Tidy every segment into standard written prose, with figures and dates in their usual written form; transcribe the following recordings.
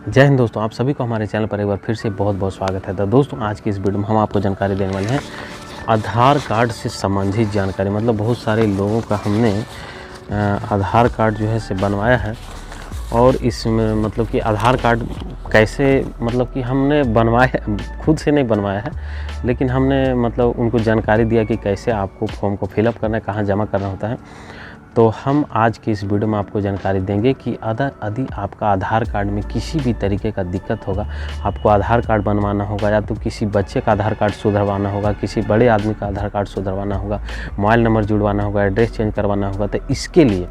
जय हिंद दोस्तों, आप सभी को हमारे चैनल पर एक बार फिर से बहुत बहुत स्वागत है। तो दोस्तों आज की इस वीडियो में हम आपको जानकारी देने वाले हैं आधार कार्ड से संबंधित जानकारी। मतलब बहुत सारे लोगों का हमने आधार कार्ड जो है से बनवाया है और इसमें मतलब कि आधार कार्ड कैसे मतलब कि हमने बनवाया, खुद से नहीं बनवाया है, लेकिन हमने मतलब उनको जानकारी दिया कि कैसे आपको फॉर्म को फिलअप करना है, कहाँ जमा करना होता है। तो हम आज की इस वीडियो में आपको जानकारी देंगे कि यदि आपका आधार कार्ड में किसी भी तरीके का दिक्कत होगा, आपको आधार कार्ड बनवाना होगा या तो किसी बच्चे का आधार कार्ड सुधरवाना होगा, किसी बड़े आदमी का आधार कार्ड सुधरवाना होगा, मोबाइल नंबर जुड़वाना होगा, एड्रेस चेंज करवाना होगा, तो इसके लिए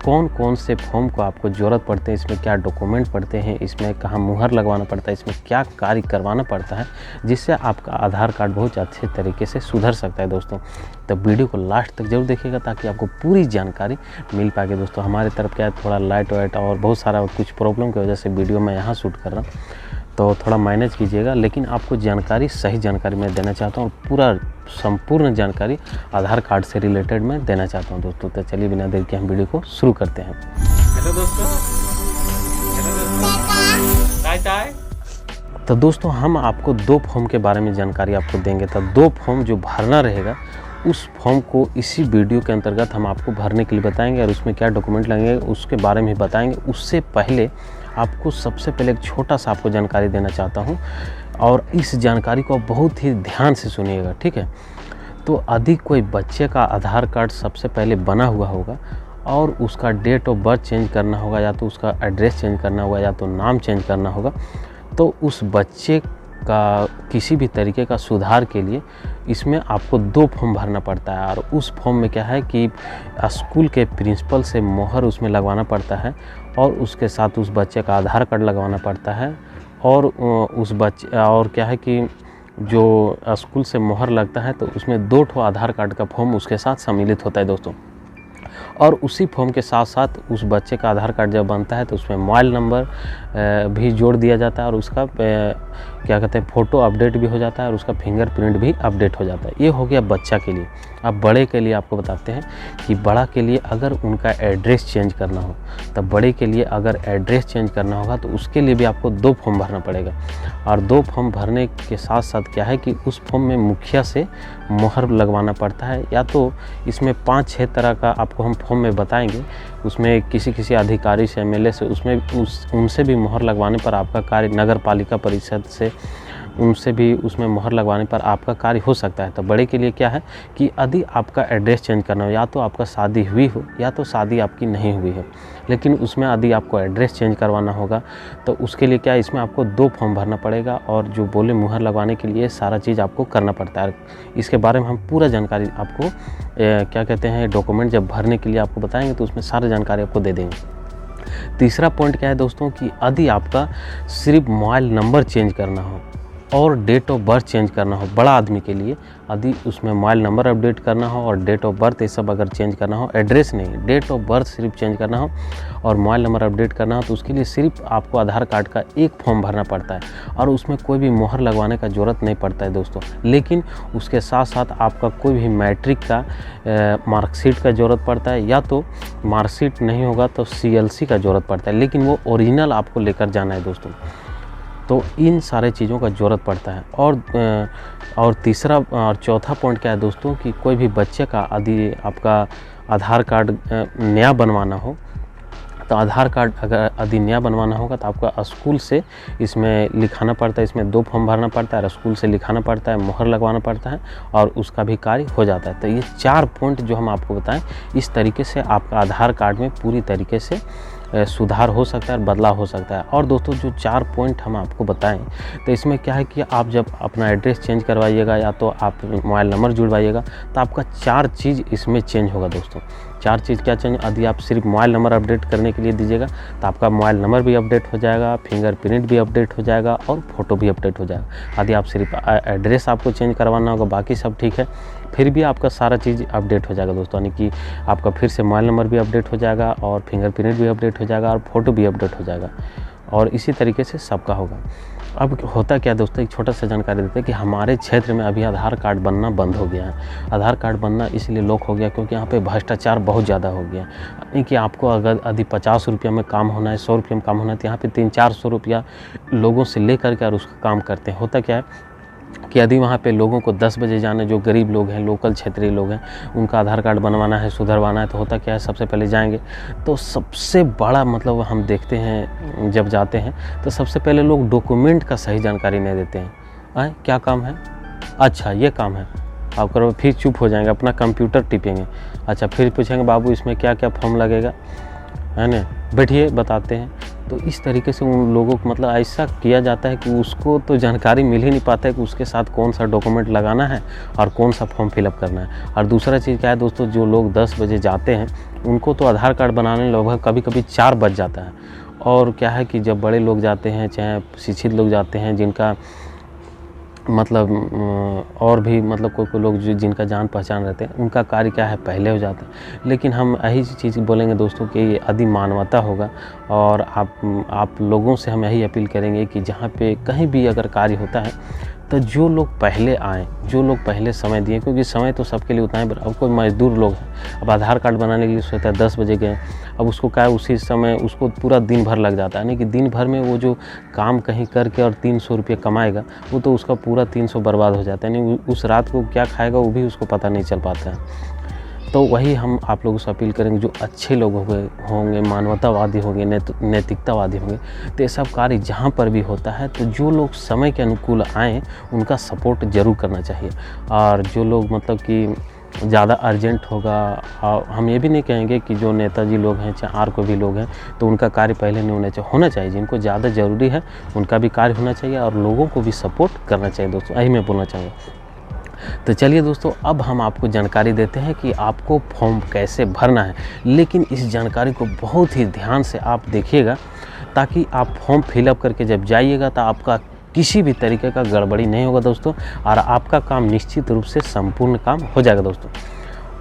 कौन कौन से फॉर्म को आपको ज़रूरत पड़ते हैं, इसमें क्या डॉक्यूमेंट पड़ते हैं, इसमें कहाँ मुहर लगवाना पड़ता है, इसमें क्या कार्य करवाना पड़ता है, जिससे आपका आधार कार्ड बहुत अच्छे तरीके से सुधर सकता है दोस्तों। तो वीडियो को लास्ट तक जरूर देखिएगा ताकि आपको पूरी जानकारी मिल पाएगी दोस्तों। हमारे तरफ क्या है, थोड़ा लाइट वाइट और बहुत सारा कुछ प्रॉब्लम की वजह से वीडियो मैं यहाँ शूट कर रहा हूँ, तो थोड़ा मैनेज कीजिएगा। लेकिन आपको जानकारी, सही जानकारी मैं देना चाहता हूँ, पूरा संपूर्ण जानकारी आधार कार्ड से रिलेटेड मैं देना चाहता हूँ दोस्तों। तो चलिए बिना देर के हम वीडियो को शुरू करते हैं। हेलो दोस्तों, तो दोस्तों हम आपको दो फॉर्म के बारे में जानकारी आपको देंगे। तो दो फॉर्म जो भरना रहेगा उस फॉर्म को इसी वीडियो के अंतर्गत हम आपको भरने के लिए बताएंगे और उसमें क्या डॉक्यूमेंट लगेंगे उसके बारे में बताएंगे। उससे पहले आपको सबसे पहले एक छोटा सा आपको जानकारी देना चाहता हूं और इस जानकारी को बहुत ही ध्यान से सुनिएगा, ठीक है। तो यदि कोई बच्चे का आधार कार्ड सबसे पहले बना हुआ होगा और उसका डेट ऑफ बर्थ चेंज करना होगा या तो उसका एड्रेस चेंज करना होगा या तो नाम चेंज करना होगा, तो उस बच्चे का किसी भी तरीके का सुधार के लिए इसमें आपको दो फॉर्म भरना पड़ता है। और उस फॉर्म में क्या है कि स्कूल के प्रिंसिपल से मोहर उसमें लगवाना पड़ता है और उसके साथ उस बच्चे का आधार कार्ड लगवाना पड़ता है और उस बच्चे और क्या है कि जो स्कूल से मोहर लगता है तो उसमें दो ठो आधार कार्ड का फॉर्म उसके साथ सम्मिलित होता है दोस्तों। और उसी फॉर्म के साथ साथ उस बच्चे का आधार कार्ड जब बनता है तो उसमें मोबाइल नंबर भी जोड़ दिया जाता है और उसका क्या कहते हैं फ़ोटो अपडेट भी हो जाता है और उसका फिंगरप्रिंट भी अपडेट हो जाता है। ये हो गया बच्चा के लिए। अब बड़े के लिए आपको बताते हैं कि बड़ा के लिए अगर उनका एड्रेस चेंज करना हो, तब बड़े के लिए अगर एड्रेस चेंज करना होगा तो उसके लिए भी आपको दो फॉर्म भरना पड़ेगा। और दो फॉर्म भरने के साथ साथ क्या है कि उस फॉर्म में मुखिया से मोहर लगवाना पड़ता है, या तो इसमें 5-6 तरह का आपको हम फॉर्म में बताएंगे। उसमें किसी अधिकारी से, एमएलए से, उनसे भी मोहर लगवाने पर आपका कार्य, नगर पालिका परिषद से उनसे भी उसमें मोहर लगवाने पर आपका कार्य हो सकता है। तो बड़े के लिए क्या है कि यदि आपका एड्रेस चेंज करना हो, या तो आपका शादी हुई हो या तो शादी आपकी नहीं हुई है, लेकिन उसमें यदि आपको एड्रेस चेंज करवाना होगा तो उसके लिए क्या है, इसमें आपको दो फॉर्म भरना पड़ेगा और जो बोले मुहर लगवाने के लिए सारा चीज़ आपको करना पड़ता है। इसके बारे में हम पूरा जानकारी आपको क्या कहते हैं डॉक्यूमेंट जब भरने के लिए आपको बताएंगे तो उसमें सारी जानकारी आपको दे देंगे। तीसरा पॉइंट क्या है दोस्तों कि यदि आपका सिर्फ मोबाइल नंबर चेंज करना हो और डेट ऑफ बर्थ चेंज करना हो, बड़ा आदमी के लिए यदि उसमें मोबाइल नंबर अपडेट करना हो और डेट ऑफ बर्थ ये सब अगर चेंज करना हो, एड्रेस नहीं, डेट ऑफ बर्थ सिर्फ चेंज करना हो और मोबाइल नंबर अपडेट करना हो, तो उसके लिए सिर्फ आपको आधार कार्ड का एक फॉर्म भरना पड़ता है और उसमें कोई भी मोहर लगवाने का ज़रूरत नहीं पड़ता है दोस्तों। लेकिन उसके साथ साथ आपका कोई भी मैट्रिक का मार्कशीट का ज़रूरत पड़ता है, या तो मार्कशीट नहीं होगा तो CLC का ज़रूरत पड़ता है, लेकिन वो ओरिजिनल आपको लेकर जाना है दोस्तों। तो इन सारे चीज़ों का ज़रूरत पड़ता है। और तीसरा और चौथा पॉइंट क्या है दोस्तों कि कोई भी बच्चे का यदि आपका आधार कार्ड नया बनवाना हो, तो आधार कार्ड अगर यदि नया बनवाना होगा तो आपका स्कूल से इसमें लिखाना पड़ता है, इसमें दो फॉर्म भरना पड़ता है, स्कूल से लिखाना पड़ता है, मोहर लगवाना पड़ता है और उसका भी कार्य हो जाता है। तो ये 4 पॉइंट जो हम आपको बताएं, इस तरीके से आपका आधार कार्ड में पूरी तरीके से सुधार हो सकता है और बदलाव हो सकता है। और दोस्तों जो 4 पॉइंट हम आपको बताएं तो इसमें क्या है कि आप जब अपना एड्रेस चेंज करवाइएगा या तो आप मोबाइल नंबर जुड़वाइएगा तो आपका 4 चीज़ इसमें चेंज होगा दोस्तों। 4 चीज़ क्या चेंज, यदि आप सिर्फ मोबाइल नंबर अपडेट करने के लिए दीजिएगा तो आपका मोबाइल नंबर भी अपडेट हो जाएगा, फिंगरप्रिंट भी अपडेट हो जाएगा और फ़ोटो भी अपडेट हो जाएगा। यदि आप सिर्फ एड्रेस आपको चेंज करवाना होगा, बाकी सब ठीक है, फिर भी आपका सारा चीज़ अपडेट हो जाएगा दोस्तों। यानी कि आपका फिर से मोबाइल नंबर भी अपडेट हो जाएगा और फिंगरप्रिंट भी अपडेट हो जाएगा और फ़ोटो भी अपडेट हो जाएगा और इसी तरीके से सबका होगा। अब होता क्या दोस्तों, एक छोटा सा जानकारी देते हैं कि हमारे क्षेत्र में अभी आधार कार्ड बनना बंद हो गया है। आधार कार्ड बनना इसलिए लॉक हो गया क्योंकि यहाँ पे भ्रष्टाचार बहुत ज़्यादा हो गया। नहीं कि आपको अगर यदि 50 रुपया में काम होना है, 100 रुपये में काम होना है, तो यहाँ पे 300-400 रुपया लोगों से ले करके और उसका काम करते हैं। होता क्या है कि यदि वहाँ पे लोगों को 10 बजे जाना, जो गरीब लोग हैं, लोकल क्षेत्रीय लोग हैं, उनका आधार कार्ड बनवाना है, सुधरवाना है, तो होता क्या है, सबसे पहले जाएंगे तो सबसे बड़ा मतलब हम देखते हैं जब जाते हैं तो सबसे पहले लोग डॉक्यूमेंट का सही जानकारी नहीं देते हैं। क्या काम है, अच्छा ये काम है, आप करो, फिर चुप हो जाएंगे, अपना कंप्यूटर टिपेंगे। अच्छा फिर पूछेंगे बाबू इसमें क्या क्या फॉर्म लगेगा, है ना, बैठिए बताते हैं। तो इस तरीके से उन लोगों को मतलब ऐसा किया जाता है कि उसको तो जानकारी मिल ही नहीं पाता है कि उसके साथ कौन सा डॉक्यूमेंट लगाना है और कौन सा फॉर्म फिलअप करना है। और दूसरा चीज़ क्या है दोस्तों, जो लोग 10 बजे जाते हैं उनको तो आधार कार्ड बनाने लगभग कभी कभी 4 बज जाता है। और क्या है कि जब बड़े लोग जाते हैं, चाहे शिक्षित लोग जाते हैं, जिनका मतलब और भी मतलब कोई लोग जो जिनका जान पहचान रहते हैं, उनका कार्य क्या है पहले हो जाता है। लेकिन हम यही चीज़ बोलेंगे दोस्तों कि यदि मानवता होगा और आप लोगों से हम यही अपील करेंगे कि जहाँ पे कहीं भी अगर कार्य होता है तो जो लोग पहले आएँ, जो लोग पहले समय दिए, क्योंकि समय तो सबके लिए उतना है। अब कोई मजदूर लोग हैं, अब आधार कार्ड बनाने के लिए सोचता है 10 बजे गए, अब उसको क्या है उसी समय उसको पूरा दिन भर लग जाता है, यानी कि दिन भर में वो जो काम कहीं करके और 300 रुपये कमाएगा, वो तो उसका पूरा 300 बर्बाद हो जाता है, यानी उस रात को क्या खाएगा वो भी उसको पता नहीं चल पाता है। तो वही हम आप लोगों से अपील करेंगे, जो अच्छे लोग होंगे, मानवतावादी होंगे, नैतिकतावादी होंगे, तो ये सब कार्य जहाँ पर भी होता है तो जो लोग समय के अनुकूल आएँ उनका सपोर्ट ज़रूर करना चाहिए। और जो लोग मतलब कि ज़्यादा अर्जेंट होगा, और हम ये भी नहीं कहेंगे कि जो नेताजी लोग हैं चाहे और कोई भी लोग हैं तो उनका कार्य पहले नहीं होना चाहिए। जिनको ज़्यादा ज़रूरी है उनका भी कार्य होना चाहिए और लोगों को भी सपोर्ट करना चाहिए दोस्तों, यही मैं बोलना चाहूँगा। तो चलिए दोस्तों, अब हम आपको जानकारी देते हैं कि आपको फॉर्म कैसे भरना है। लेकिन इस जानकारी को बहुत ही ध्यान से आप देखिएगा, ताकि आप फॉर्म फिलअप करके जब जाइएगा तो आपका किसी भी तरीके का गड़बड़ी नहीं होगा दोस्तों, और आपका काम निश्चित रूप से संपूर्ण काम हो जाएगा दोस्तों।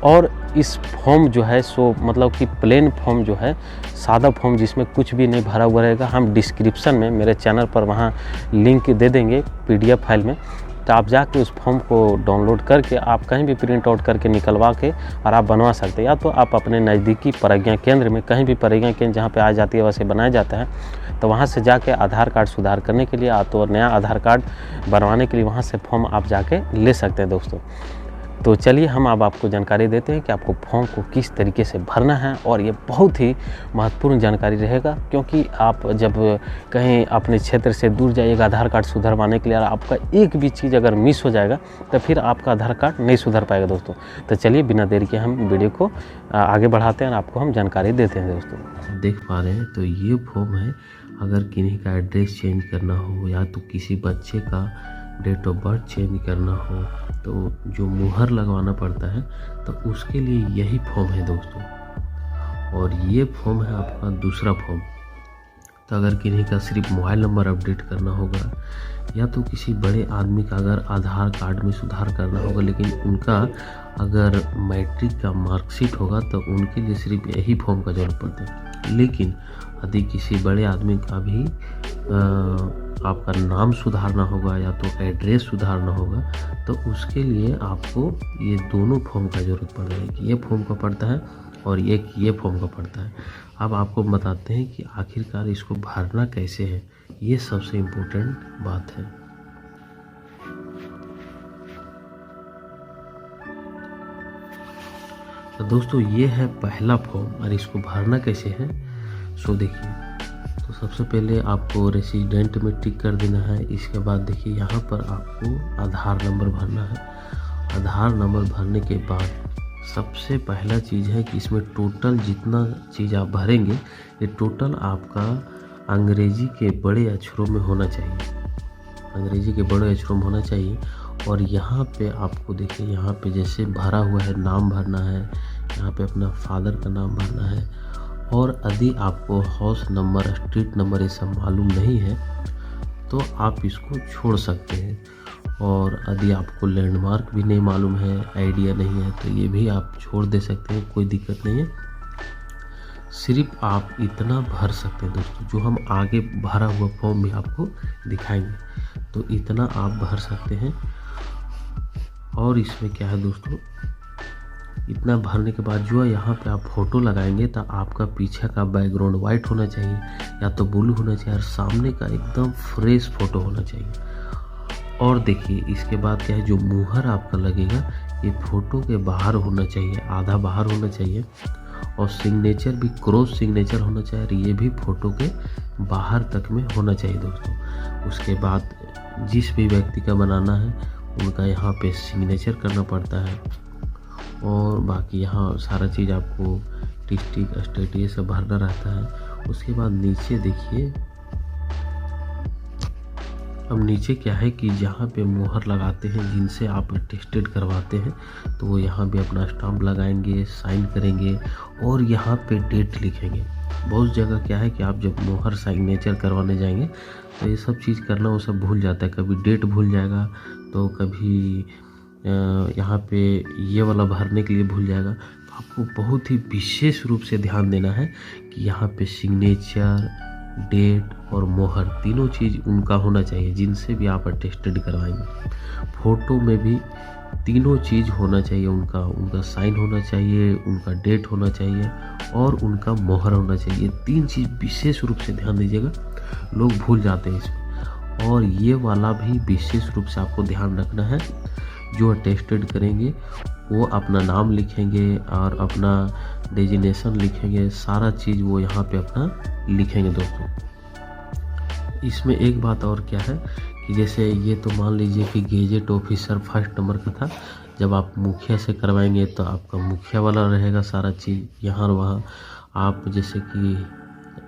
और इस फॉर्म जो है सो मतलब कि प्लेन फॉर्म जो है, सादा फॉर्म जिसमें कुछ भी नहीं भरा हुआ रहेगा, हम डिस्क्रिप्शन में मेरे चैनल पर वहाँ लिंक दे देंगे PDF फाइल में, तो आप जाके उस फॉर्म को डाउनलोड करके आप कहीं भी प्रिंट आउट करके निकलवा के और आप बनवा सकते हैं। या तो आप अपने नज़दीकी प्रज्ञा केंद्र में, कहीं भी प्रज्ञा केंद्र जहाँ पे आ जाती है वैसे बनाया जाता है, तो वहाँ से जाके आधार कार्ड सुधार करने के लिए तो नया आधार कार्ड बनवाने के लिए वहाँ से फॉर्म आप जाके ले सकते हैं दोस्तों। तो चलिए हम अब आपको जानकारी देते हैं कि आपको फॉर्म को किस तरीके से भरना है। और ये बहुत ही महत्वपूर्ण जानकारी रहेगा, क्योंकि आप जब कहीं अपने क्षेत्र से दूर जाइएगा आधार कार्ड सुधरवाने के लिए, और आपका एक भी चीज़ अगर मिस हो जाएगा तो फिर आपका आधार कार्ड नहीं सुधर पाएगा दोस्तों। तो चलिए बिना देरी के हम वीडियो को आगे बढ़ाते हैं और आपको हम जानकारी देते हैं दोस्तों। देख पा रहे हैं तो ये फॉर्म है, अगर किन्हीं का एड्रेस चेंज करना हो या तो किसी बच्चे का डेट ऑफ बर्थ चेंज करना हो, तो जो मुहर लगवाना पड़ता है, तो उसके लिए यही फॉर्म है दोस्तों। और ये फॉर्म है आपका दूसरा फॉर्म। तो अगर किन्हीं का सिर्फ मोबाइल नंबर अपडेट करना होगा, या तो किसी बड़े आदमी का अगर आधार कार्ड में सुधार करना होगा, लेकिन उनका अगर मैट्रिक का मार्कशीट होगा तो उनके लिए सिर्फ यही फॉर्म का जरूरत पड़ता है। लेकिन यदि किसी बड़े आदमी का भी आपका नाम सुधारना होगा या तो एड्रेस सुधारना होगा, तो उसके लिए आपको ये दोनों फॉर्म का ज़रूरत पड़ जाएगी। ये फॉर्म का पड़ता है और ये फॉर्म का पड़ता है। अब आपको बताते हैं कि आखिरकार इसको भरना कैसे है, ये सबसे इम्पोर्टेंट बात है। तो दोस्तों ये है पहला फॉर्म, और इसको भरना कैसे है सो देखिए। तो सबसे पहले आपको रेसिडेंट में टिक कर देना है। इसके बाद देखिए यहाँ पर आपको आधार नंबर भरना है। आधार नंबर भरने के बाद सबसे पहला चीज़ है कि इसमें टोटल जितना चीज़ आप भरेंगे, ये टोटल आपका अंग्रेजी के बड़े अक्षरों में होना चाहिए, अंग्रेजी के बड़े अक्षरों में होना चाहिए। और यहाँ पे आपको देखिए, यहाँ पे जैसे भरा हुआ है नाम भरना है, यहाँ पे अपना फादर का नाम भरना है। और यदि आपको हाउस नंबर, स्ट्रीट नंबर ये सब मालूम नहीं है तो आप इसको छोड़ सकते हैं। और यदि आपको लैंडमार्क भी नहीं मालूम है, आइडिया नहीं है, तो ये भी आप छोड़ दे सकते हैं, कोई दिक्कत नहीं है। सिर्फ आप इतना भर सकते हैं दोस्तों, जो हम आगे भरा हुआ फॉर्म भी आपको दिखाएंगे, तो इतना आप भर सकते हैं। और इसमें क्या है दोस्तों इतना भरने के बाद जो है यहाँ पे आप फ़ोटो लगाएंगे तो आपका पीछे का बैकग्राउंड वाइट होना चाहिए या तो ब्लू होना चाहिए, और सामने का एकदम फ्रेश फ़ोटो होना चाहिए। और देखिए इसके बाद क्या है, जो मुहर आपका लगेगा ये फ़ोटो के बाहर होना चाहिए, आधा बाहर होना चाहिए, और सिग्नेचर भी क्रॉस सिग्नेचर होना चाहिए, और ये भी फ़ोटो के बाहर तक में होना चाहिए दोस्तों। उसके बाद जिस भी व्यक्ति का बनाना है उनका यहाँ पे सिग्नेचर करना पड़ता है, और बाकी यहाँ सारा चीज़ आपको डिस्ट्रिक्ट स्टेट ये सब भरना रहता है। उसके बाद नीचे देखिए, अब नीचे क्या है कि जहाँ पे मुहर लगाते हैं जिनसे आप अटेस्टेड करवाते हैं तो वो यहाँ भी अपना स्टाम्प लगाएंगे, साइन करेंगे और यहाँ पे डेट लिखेंगे। बहुत जगह क्या है कि आप जब मुहर सिग्नेचर करवाने जाएंगे तो ये सब चीज़ करना वो सब भूल जाता है, कभी डेट भूल जाएगा तो कभी यहाँ पे ये वाला भरने के लिए भूल जाएगा। तो आपको बहुत ही विशेष रूप से ध्यान देना है कि यहाँ पे सिग्नेचर, डेट और मोहर तीनों चीज़ उनका होना चाहिए जिनसे भी आप अटेस्टेड करवाएंगे। फ़ोटो में भी तीनों चीज़ होना चाहिए, उनका साइन होना चाहिए, उनका डेट होना चाहिए और उनका मोहर होना चाहिए। तीन चीज़ विशेष रूप से ध्यान दीजिएगा, लोग भूल जाते हैं इसमें। और ये वाला भी विशेष रूप से आपको ध्यान रखना है, जो अटेस्टेड करेंगे वो अपना नाम लिखेंगे और अपना डेजिग्नेशन लिखेंगे, सारा चीज़ वो यहाँ पे अपना लिखेंगे दोस्तों। इसमें एक बात और क्या है कि जैसे ये तो मान लीजिए कि गेजेट ऑफिसर फर्स्ट नंबर का था, जब आप मुखिया से करवाएंगे तो आपका मुखिया वाला रहेगा सारा चीज़ यहाँ और वहाँ। आप जैसे कि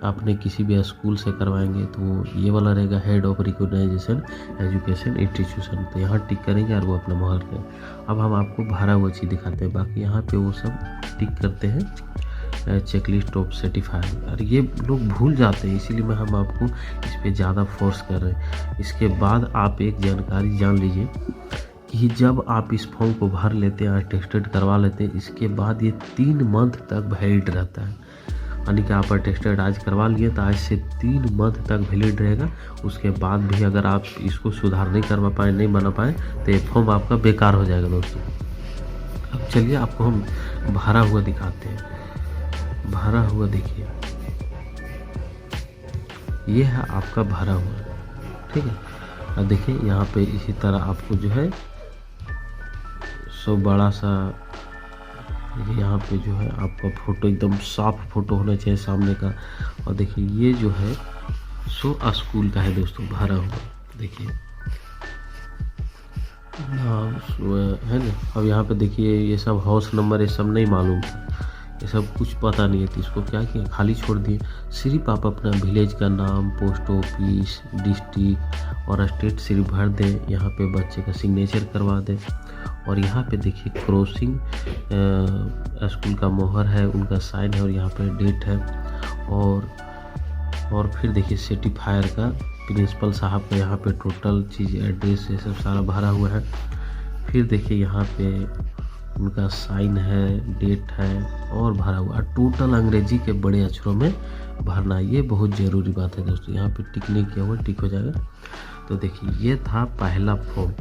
आपने किसी भी स्कूल से करवाएंगे तो वो ये वाला रहेगा, head of recognization education institution, तो यहाँ टिक करेंगे और वो अपना मोहर करें। अब हम आपको भरा हुआ चीज़ दिखाते हैं, बाकी यहाँ पे वो सब टिक करते हैं चेकलिस्ट ऑफ सर्टिफाइड, और ये लोग भूल जाते हैं, इसीलिए मैं हम आपको इस पर ज़्यादा फोर्स कर रहे हैं। इसके बाद आप एक जानकारी जान लीजिए कि जब आप इस फॉर्म को भर लेते हैं, अटेस्टेड करवा लेते हैं, इसके बाद ये 3 मंथ तक वैलिड रहता है। यानी कि आप अटेस्टेड आज करवा लिए तो आज से 3 मंथ तक वैलिड रहेगा। उसके बाद भी अगर आप इसको सुधार नहीं करवा पाए, नहीं बना पाए, तो ये फॉर्म आपका बेकार हो जाएगा दोस्तों। अब चलिए आपको हम भरा हुआ दिखाते हैं। भरा हुआ देखिए, ये है आपका भरा हुआ, ठीक है। और देखिए यहाँ पे इसी तरह आपको जो है सो बड़ा सा यहाँ पे जो है आपका फ़ोटो एकदम साफ फ़ोटो होना चाहिए सामने का। और देखिए ये जो है सो स्कूल का है दोस्तों, भरा हुआ देखिए नाम है ना। अब यहाँ पे देखिए ये सब हाउस नंबर ये सब नहीं मालूम था, ये सब कुछ पता नहीं है, तो इसको क्या किया, खाली छोड़ दिए। सिर्फ आप अपना विलेज का नाम, पोस्ट ऑफिस, डिस्ट्रिक्ट और स्टेट सिर्फ भर दें, यहाँ पे बच्चे का सिग्नेचर करवा दें। और यहाँ पे देखिए क्रॉसिंग स्कूल का मोहर है, उनका साइन है और यहाँ पे डेट है। और फिर देखिए सर्टिफायर का प्रिंसिपल साहब का यहाँ पे टोटल चीज़, एड्रेस ये सब सारा भरा हुआ है। फिर देखिए यहाँ पे उनका साइन है, डेट है और भरा हुआ। टोटल अंग्रेजी के बड़े अक्षरों में भरना, ये बहुत ज़रूरी बात है दोस्तों। यहाँ पे टिक नहीं किया हुआ, टिक हो जाएगा। तो देखिए ये था पहला फॉर्म,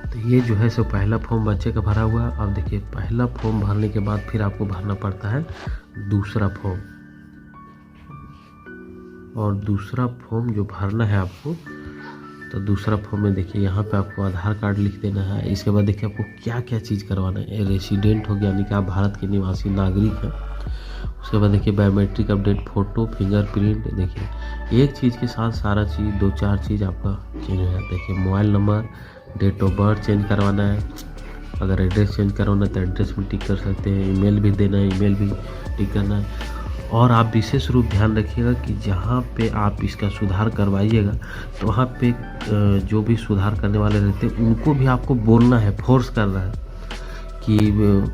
तो ये जो है सो पहला फॉर्म बच्चे का भरा हुआ। अब देखिए पहला फॉर्म भरने के बाद फिर आपको भरना पड़ता है दूसरा फॉर्म, और दूसरा फॉर्म जो भरना है आपको, तो दूसरा फॉर्म में देखिए यहाँ पे आपको आधार कार्ड लिख देना है। इसके बाद देखिए आपको क्या क्या चीज़ करवाना है। रेसिडेंट हो गया, यानी कि आप भारत के निवासी नागरिक हैं। उसके बाद देखिए बायोमेट्रिक अपडेट, फ़ोटो, फिंगरप्रिंट। देखिए एक चीज़ के साथ सारा चीज़ 2-4 चीज़ आपका चेंज हो जाता है। देखिए mobile number, date of birth change करवाना है। अगर एड्रेस चेंज करवाना है तो एड्रेस में टिक कर सकते हैं। ईमेल भी देना है, ईमेल भी टिक करना है। और आप विशेष रूप ध्यान रखिएगा कि जहाँ पे आप इसका सुधार करवाइएगा तो वहाँ पे जो भी सुधार करने वाले रहते हैं उनको भी आपको बोलना है, फोर्स करना है कि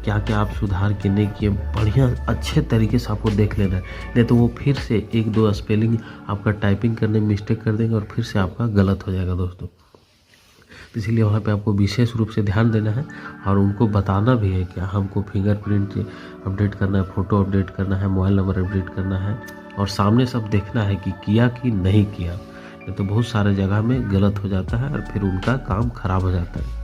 क्या क्या आप सुधार के नहीं किए, बढ़िया अच्छे तरीके से आपको देख लेना है। नहीं तो वो फिर से 1-2 स्पेलिंग आपका टाइपिंग करने में मिस्टेक कर देंगे और फिर से आपका गलत हो जाएगा दोस्तों। तो इसलिए वहाँ पे आपको विशेष रूप से ध्यान देना है और उनको बताना भी है कि हमको फिंगरप्रिंट अपडेट करना है, फ़ोटो अपडेट करना है, मोबाइल नंबर अपडेट करना है, और सामने सब देखना है कि किया कि नहीं किया। नहीं तो बहुत सारे जगह में गलत हो जाता है और फिर उनका काम खराब हो जाता है।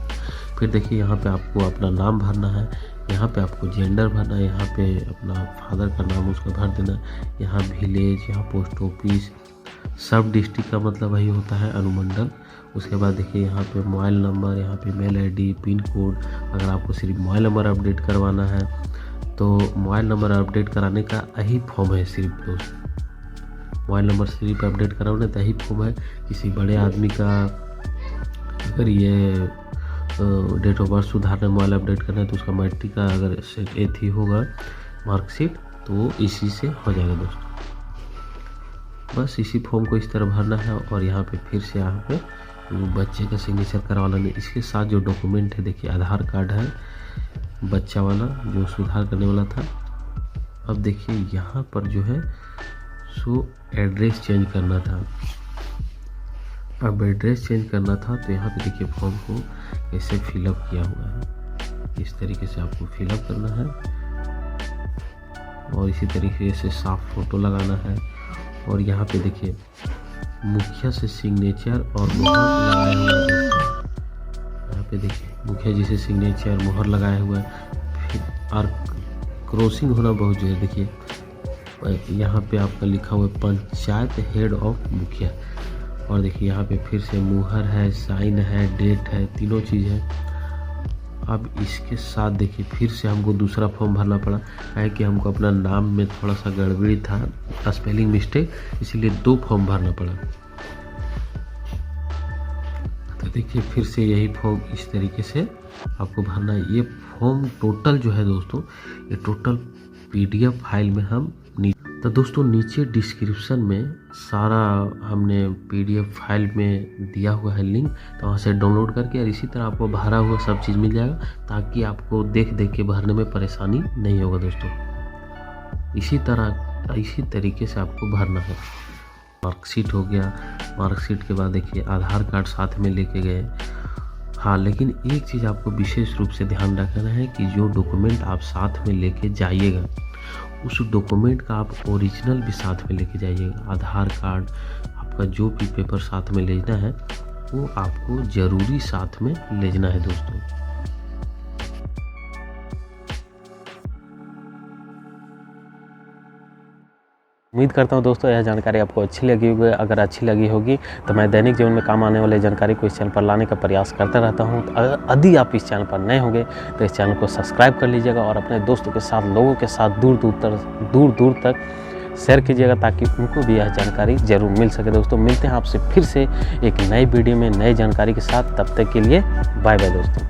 फिर देखिए यहाँ पे आपको अपना नाम भरना है, यहाँ पे आपको जेंडर भरना है, यहाँ पे अपना फादर का नाम उसका भर देना, यहाँ विलेज, यहाँ पोस्ट ऑफिस, सब डिस्ट्रिक्ट का मतलब वही होता है अनुमंडल। उसके बाद देखिए यहाँ पे मोबाइल नंबर, यहाँ पे मेल आईडी, पिन कोड। अगर आपको सिर्फ मोबाइल नंबर अपडेट करवाना है तो मोबाइल नंबर अपडेट कराने का यही फॉर्म है सिर्फ दोस्त। मोबाइल नंबर सिर्फ अपडेट कराना तो यही फॉर्म है। किसी बड़े आदमी का अगर ये डेट ऑफ बर्थ सुधारना, मोबाइल अपडेट करना है तो उसका मैट्रिक का अगर एथी होगा मार्कशीट तो इसी से हो जाएगा दोस्तों। बस इसी फॉर्म को इस तरह भरना है और यहाँ पे फिर से यहाँ पे बच्चे का सिग्नेचर करवाना है। इसके साथ जो डॉक्यूमेंट है देखिए आधार कार्ड है बच्चा वाला जो सुधार करने वाला था। अब देखिए यहाँ पर जो है सो एड्रेस चेंज करना था। अब एड्रेस चेंज करना था तो यहाँ पे देखिए फॉर्म को कैसे फिलअप किया हुआ है, इस तरीके से आपको फिलअप करना है और इसी तरीके से साफ फोटो लगाना है। और यहाँ पे देखिए मुखिया से सिग्नेचर और मोहर लगाया हुआ है। यहाँ पे देखिए मुखिया जी से सिग्नेचर मोहर लगाया हुआ है। फिर और क्रॉसिंग होना बहुत जरूरी। देखिए यहाँ पे आपका लिखा हुआ है पंचायत हेड ऑफ मुखिया। और देखिए यहाँ पे फिर से मुहर है, साइन है, डेट है, तीनों चीज़ है। अब इसके साथ देखिए फिर से हमको दूसरा फॉर्म भरना पड़ा, है कि हमको अपना नाम में थोड़ा सा गड़बड़ी था, स्पेलिंग मिस्टेक, इसीलिए 2 फॉर्म भरना पड़ा। तो देखिए फिर से यही फॉर्म इस तरीके से आपको भरना है। ये फॉर्म टोटल जो है दोस्तों, ये टोटल PDF फाइल में हम तो दोस्तों नीचे डिस्क्रिप्शन में सारा हमने PDF फाइल में दिया हुआ है लिंक, तो वहाँ से डाउनलोड करके और इसी तरह आपको भरा हुआ सब चीज़ मिल जाएगा, ताकि आपको देख के भरने में परेशानी नहीं होगा दोस्तों। इसी तरीके से आपको भरना है। मार्कशीट हो गया, मार्कशीट के बाद देखिए आधार कार्ड साथ में लेके गए। हाँ, लेकिन एक चीज़ आपको विशेष रूप से ध्यान रखना है कि जो डॉक्यूमेंट आप साथ में लेके जाइएगा उस डॉक्यूमेंट का आप ओरिजिनल भी साथ में लेके जाइएगा। आधार कार्ड, आपका जो भी पेपर साथ में ले जाना है वो आपको ज़रूरी साथ में ले जाना है दोस्तों। उम्मीद करता हूँ दोस्तों यह जानकारी आपको अच्छी लगी होगी। अगर अच्छी लगी होगी तो मैं दैनिक जीवन में काम आने वाले जानकारी को इस चैनल पर लाने का प्रयास करता रहता हूँ। तो यदि आप इस चैनल पर नए होंगे तो इस चैनल को सब्सक्राइब कर लीजिएगा और अपने दोस्तों के साथ, लोगों के साथ दूर दूर तक शेयर कीजिएगा, ताकि उनको भी यह जानकारी ज़रूर मिल सके। दोस्तों मिलते हैं आपसे फिर से एक नई वीडियो में नई जानकारी के साथ। तब तक के लिए बाय बाय दोस्तों।